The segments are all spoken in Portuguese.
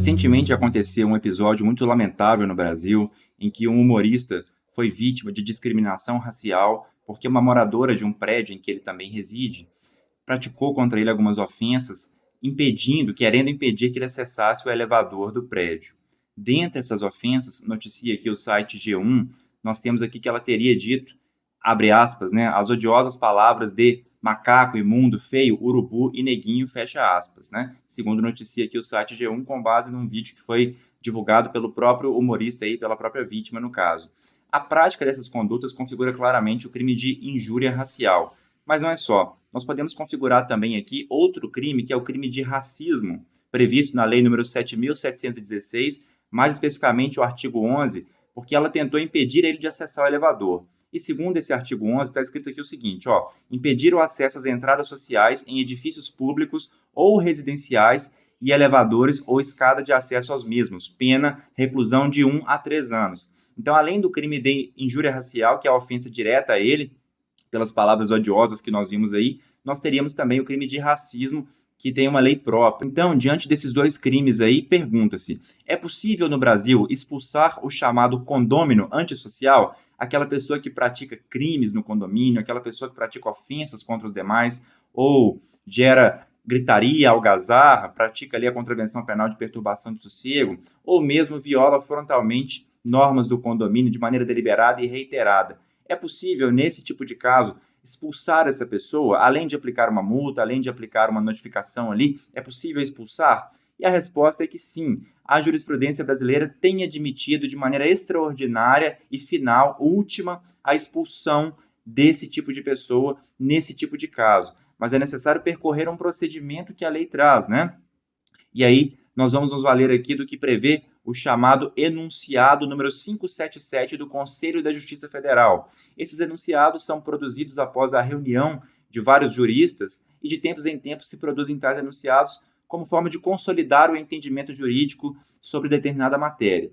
Recentemente aconteceu um episódio muito lamentável no Brasil, em que um humorista foi vítima de discriminação racial porque uma moradora de um prédio em que ele também reside praticou contra ele algumas ofensas, querendo impedir que ele acessasse o elevador do prédio. Dentre essas ofensas, noticia aqui o site G1, nós temos aqui que ela teria dito, abre aspas, né, as odiosas palavras de macaco, imundo, feio, urubu e neguinho, fecha aspas, né? Segundo noticia aqui o site G1, com base num vídeo que foi divulgado pelo próprio humorista aí, pela própria vítima no caso. A prática dessas condutas configura claramente o crime de injúria racial. Mas não é só. Nós podemos configurar também aqui outro crime, que é o crime de racismo, previsto na Lei nº 7.716, mais especificamente o artigo 11, porque ela tentou impedir ele de acessar o elevador. E segundo esse artigo 11, está escrito aqui o seguinte, impedir o acesso às entradas sociais em edifícios públicos ou residenciais e elevadores ou escada de acesso aos mesmos, pena reclusão de 1 a 3 anos. Então, além do crime de injúria racial, que é a ofensa direta a ele, pelas palavras odiosas que nós vimos aí, nós teríamos também o crime de racismo, que tem uma lei própria. Então, diante desses dois crimes aí, pergunta-se, é possível no Brasil expulsar o chamado condômino antissocial, aquela pessoa que pratica crimes no condomínio, aquela pessoa que pratica ofensas contra os demais, ou gera gritaria, algazarra, pratica ali a contravenção penal de perturbação de sossego, ou mesmo viola frontalmente normas do condomínio de maneira deliberada e reiterada. É possível, nesse tipo de caso, expulsar essa pessoa, além de aplicar uma multa, além de aplicar uma notificação ali, é possível expulsar? E a resposta é que sim. A jurisprudência brasileira tem admitido de maneira extraordinária e final, última, a expulsão desse tipo de pessoa, nesse tipo de caso. Mas é necessário percorrer um procedimento que a lei traz, né? E aí, nós vamos nos valer aqui do que prevê o chamado enunciado número 577 do Conselho da Justiça Federal. Esses enunciados são produzidos após a reunião de vários juristas e de tempos em tempos se produzem tais enunciados como forma de consolidar o entendimento jurídico sobre determinada matéria.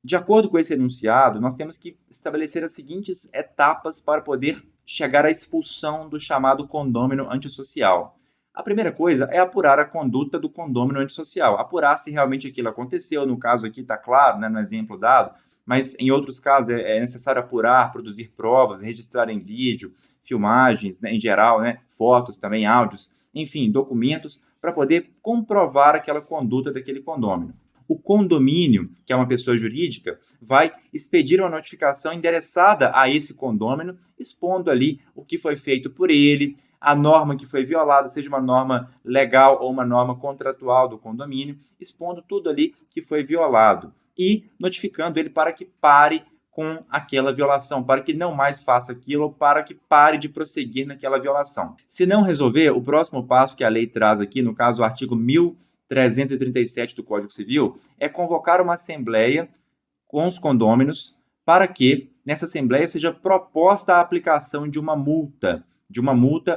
De acordo com esse enunciado, nós temos que estabelecer as seguintes etapas para poder chegar à expulsão do chamado condômino antissocial. A primeira coisa é apurar a conduta do condômino antissocial, apurar se realmente aquilo aconteceu, no caso aqui está claro, né, no exemplo dado, mas em outros casos é necessário apurar, produzir provas, registrar em vídeo, filmagens, né, em geral, né, fotos, também áudios, enfim, documentos, para poder comprovar aquela conduta daquele condômino. O condomínio, que é uma pessoa jurídica, vai expedir uma notificação endereçada a esse condômino, expondo ali o que foi feito por ele, a norma que foi violada, seja uma norma legal ou uma norma contratual do condomínio, expondo tudo ali que foi violado e notificando ele para que pare com aquela violação, para que não mais faça aquilo ou para que pare de prosseguir naquela violação. Se não resolver, o próximo passo que a lei traz aqui, no caso o artigo 1337 do Código Civil, é convocar uma assembleia com os condôminos para que nessa assembleia seja proposta a aplicação de uma multa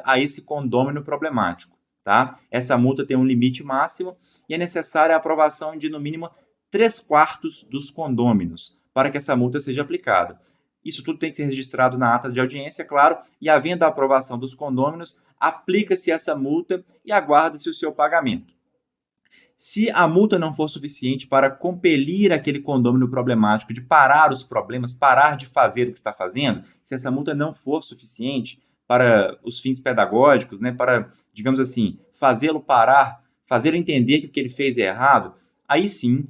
a esse condômino problemático. Tá? Essa multa tem um limite máximo e é necessária a aprovação de, no mínimo, 3/4 dos condôminos para que essa multa seja aplicada. Isso tudo tem que ser registrado na ata de audiência, claro, e havendo a aprovação dos condôminos, aplica-se essa multa e aguarda-se o seu pagamento. Se a multa não for suficiente para compelir aquele condômino problemático de parar os problemas, parar de fazer o que está fazendo, se essa multa não for suficiente para os fins pedagógicos, né, para, digamos assim, fazê-lo parar, fazer entender que o que ele fez é errado, aí sim,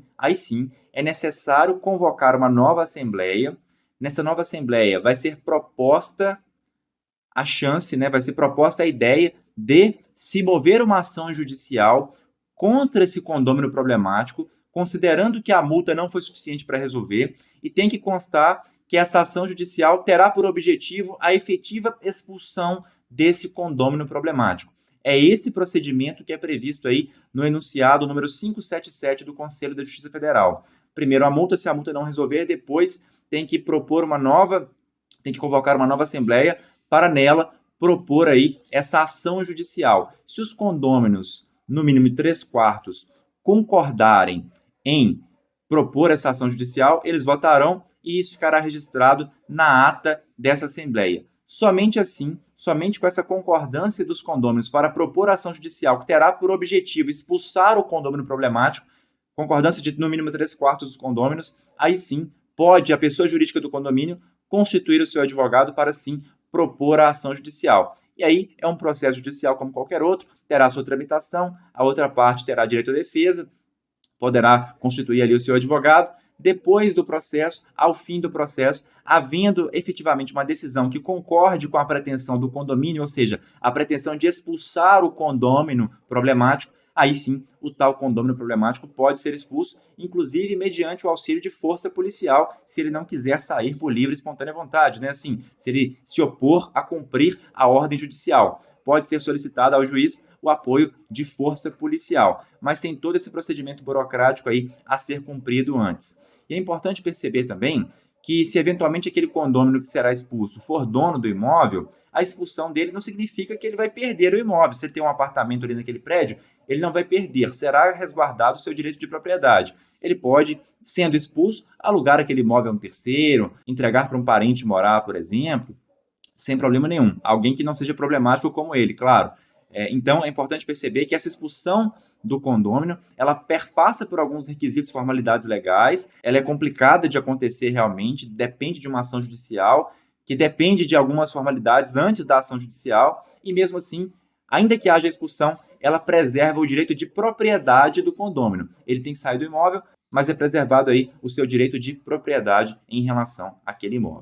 é necessário convocar uma nova assembleia. Nessa nova assembleia vai ser proposta a chance, né, vai ser proposta a ideia de se mover uma ação judicial contra esse condômino problemático, considerando que a multa não foi suficiente para resolver, e tem que constar que essa ação judicial terá por objetivo a efetiva expulsão desse condômino problemático. É esse procedimento que é previsto aí no enunciado número 577 do Conselho da Justiça Federal. Primeiro a multa, se a multa não resolver, depois tem que convocar uma nova assembleia para nela propor aí essa ação judicial. Se os condôminos, no mínimo 3/4, concordarem em propor essa ação judicial, eles votarão e isso ficará registrado na ata dessa assembleia. Somente assim, somente com essa concordância dos condôminos para propor a ação judicial que terá por objetivo expulsar o condômino problemático, concordância de no mínimo 3/4 dos condôminos, aí sim pode a pessoa jurídica do condomínio constituir o seu advogado para sim propor a ação judicial. E aí é um processo judicial como qualquer outro, terá sua tramitação, a outra parte terá direito à defesa, poderá constituir ali o seu advogado. Depois do processo, ao fim do processo, havendo efetivamente uma decisão que concorde com a pretensão do condomínio, ou seja, a pretensão de expulsar o condômino problemático, aí sim o tal condômino problemático pode ser expulso, inclusive mediante o auxílio de força policial, se ele não quiser sair por livre e espontânea vontade, né? Assim, se ele se opor a cumprir a ordem judicial. Pode ser solicitado ao juiz o apoio de força policial, mas tem todo esse procedimento burocrático aí a ser cumprido antes. E é importante perceber também que se eventualmente aquele condômino que será expulso for dono do imóvel, a expulsão dele não significa que ele vai perder o imóvel. Se ele tem um apartamento ali naquele prédio, ele não vai perder, será resguardado o seu direito de propriedade. Ele pode, sendo expulso, alugar aquele imóvel a um terceiro, entregar para um parente morar, por exemplo, sem problema nenhum. Alguém que não seja problemático como ele, claro. Então, é importante perceber que essa expulsão do condômino, ela perpassa por alguns requisitos e formalidades legais, ela é complicada de acontecer realmente, depende de uma ação judicial, que depende de algumas formalidades antes da ação judicial, e mesmo assim, ainda que haja expulsão, ela preserva o direito de propriedade do condômino. Ele tem que sair do imóvel, mas é preservado aí o seu direito de propriedade em relação àquele imóvel.